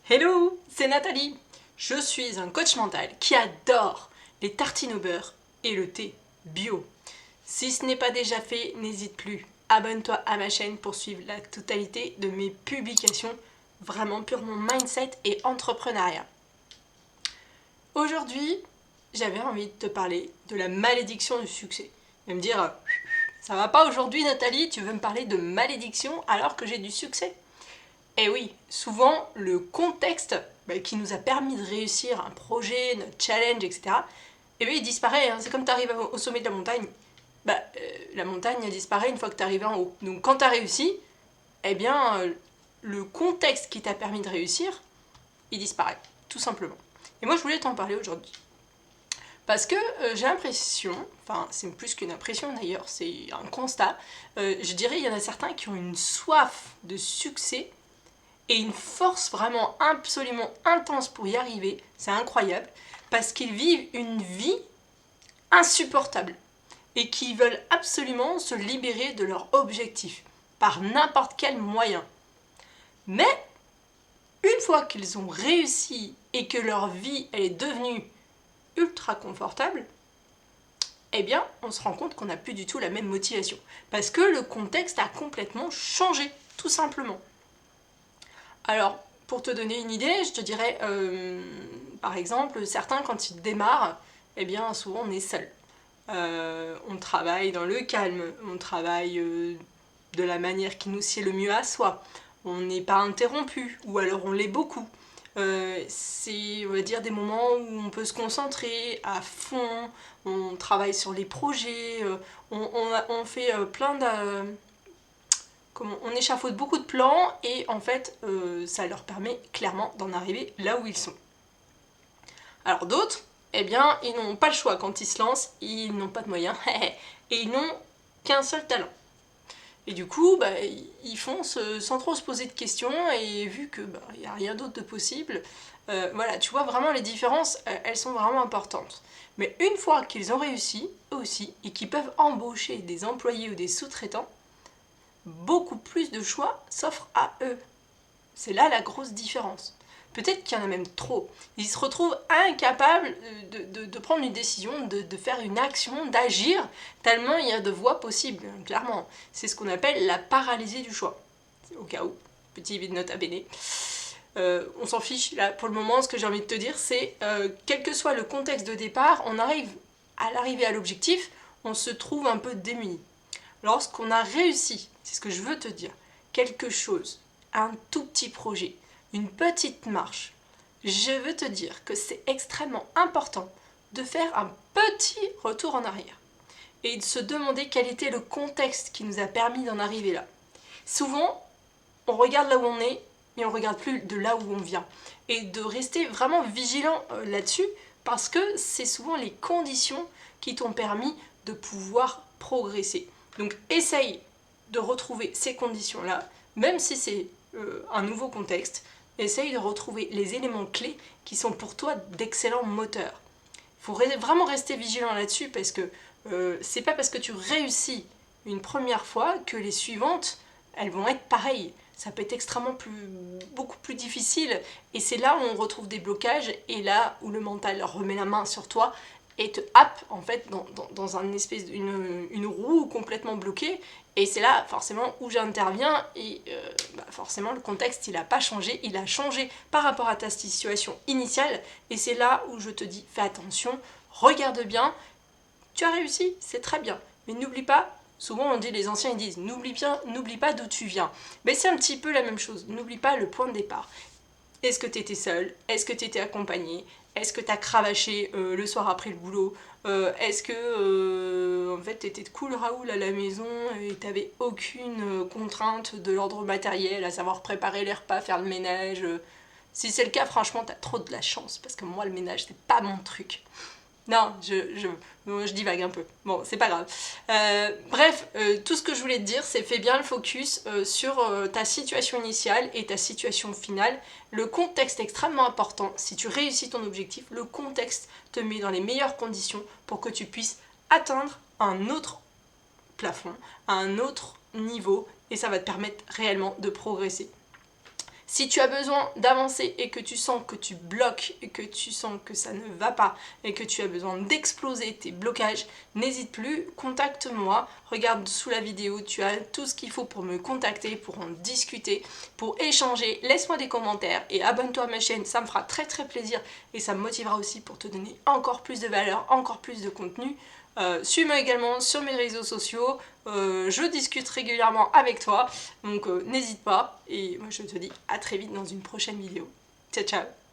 Hello, c'est Nathalie. Je suis un coach mental qui adore les tartines au beurre et le thé bio. Si ce n'est pas déjà fait, n'hésite plus. Abonne-toi à ma chaîne pour suivre la totalité de mes publications vraiment purement mindset et entrepreneuriat. Aujourd'hui, j'avais envie de te parler de la malédiction du succès. Tu vas me dire, ça va pas aujourd'hui Nathalie, tu veux me parler de malédiction alors que j'ai du succès? Eh oui, souvent le contexte qui nous a permis de réussir un projet, notre challenge, etc., eh bien, il disparaît. Hein. C'est comme tu arrives au sommet de la montagne. La montagne elle disparaît une fois que tu arrives en haut. Donc quand tu as réussi, eh bien, le contexte qui t'a permis de réussir, il disparaît, tout simplement. Et moi, je voulais t'en parler aujourd'hui. Parce que j'ai l'impression, enfin c'est plus qu'une impression d'ailleurs, c'est un constat, je dirais il y en a certains qui ont une soif de succès et une force vraiment absolument intense pour y arriver, c'est incroyable, parce qu'ils vivent une vie insupportable et qui veulent absolument se libérer de leur objectif par n'importe quel moyen. Mais une fois qu'ils ont réussi et que leur vie elle est devenue ultra confortable, eh bien on se rend compte qu'on n'a plus du tout la même motivation parce que le contexte a complètement changé, tout simplement. Alors, pour te donner une idée, je te dirais, par exemple, certains, quand ils démarrent, eh bien, souvent, on est seul. On travaille dans le calme, on travaille de la manière qui nous sied le mieux à soi. On n'est pas interrompu, ou alors on l'est beaucoup. C'est, on va dire, des moments où on peut se concentrer à fond, on travaille sur les projets, on fait plein de on échafaude beaucoup de plans et en fait ça leur permet clairement d'en arriver là où ils sont. Alors d'autres, eh bien ils n'ont pas le choix quand ils se lancent, ils n'ont pas de moyens et ils n'ont qu'un seul talent. Et du coup, ils foncent sans trop se poser de questions et vu que il n'y a rien d'autre de possible, voilà, tu vois vraiment les différences, elles sont vraiment importantes. Mais une fois qu'ils ont réussi, eux aussi, et qu'ils peuvent embaucher des employés ou des sous-traitants, beaucoup plus de choix s'offrent à eux. C'est là la grosse différence. Peut-être qu'il y en a même trop. Ils se retrouvent incapables de prendre une décision, de faire une action, d'agir, tellement il y a de voies possibles, clairement. C'est ce qu'on appelle la paralysie du choix. Au cas où, petit note à bene. On s'en fiche, là, pour le moment, ce que j'ai envie de te dire, c'est quel que soit le contexte de départ, on arrive à l'arrivée à l'objectif, on se trouve un peu démuni. Lorsqu'on a réussi, c'est ce que je veux te dire, quelque chose, un tout petit projet, une petite marche, je veux te dire que c'est extrêmement important de faire un petit retour en arrière et de se demander quel était le contexte qui nous a permis d'en arriver là. Souvent, on regarde là où on est, mais on ne regarde plus de là où on vient. Et de rester vraiment vigilant là-dessus, parce que c'est souvent les conditions qui t'ont permis de pouvoir progresser. Donc essaye de retrouver ces conditions-là, même si c'est un nouveau contexte, essaye de retrouver les éléments clés qui sont pour toi d'excellents moteurs. Il faut vraiment rester vigilant là-dessus parce que c'est pas parce que tu réussis une première fois que les suivantes, elles vont être pareilles. Ça peut être beaucoup plus difficile et c'est là où on retrouve des blocages et là où le mental remet la main sur toi et te happe en fait dans un espèce une roue complètement bloquée et c'est là forcément où j'interviens et forcément le contexte il n'a pas changé, il a changé par rapport à ta situation initiale et c'est là où je te dis fais attention, regarde bien, tu as réussi, c'est très bien, mais n'oublie pas, souvent on dit, les anciens ils disent n'oublie pas d'où tu viens, mais c'est un petit peu la même chose, n'oublie pas le point de départ. Est-ce que tu étais seul? Est-ce que tu étais accompagné? Est-ce que tu as cravaché le soir après le boulot? Est-ce que en fait tu étais de cool Raoul à la maison et tu n'avais aucune contrainte de l'ordre matériel, à savoir préparer les repas, faire le ménage? Si c'est le cas, franchement, tu as trop de la chance parce que moi, le ménage, c'est pas mon truc. Non, je divague un peu. Bon, c'est pas grave. Bref, tout ce que je voulais te dire, c'est fais bien le focus sur ta situation initiale et ta situation finale. Le contexte est extrêmement important. Si tu réussis ton objectif, le contexte te met dans les meilleures conditions pour que tu puisses atteindre un autre plafond, un autre niveau, et ça va te permettre réellement de progresser. Si tu as besoin d'avancer et que tu sens que tu bloques et que tu sens que ça ne va pas et que tu as besoin d'exploser tes blocages, n'hésite plus, contacte-moi, regarde sous la vidéo, tu as tout ce qu'il faut pour me contacter, pour en discuter, pour échanger, laisse-moi des commentaires et abonne-toi à ma chaîne, ça me fera très plaisir et ça me motivera aussi pour te donner encore plus de valeur, encore plus de contenu. Suis-moi également sur mes réseaux sociaux, je discute régulièrement avec toi, donc n'hésite pas, et moi je te dis à très vite dans une prochaine vidéo. Ciao ciao.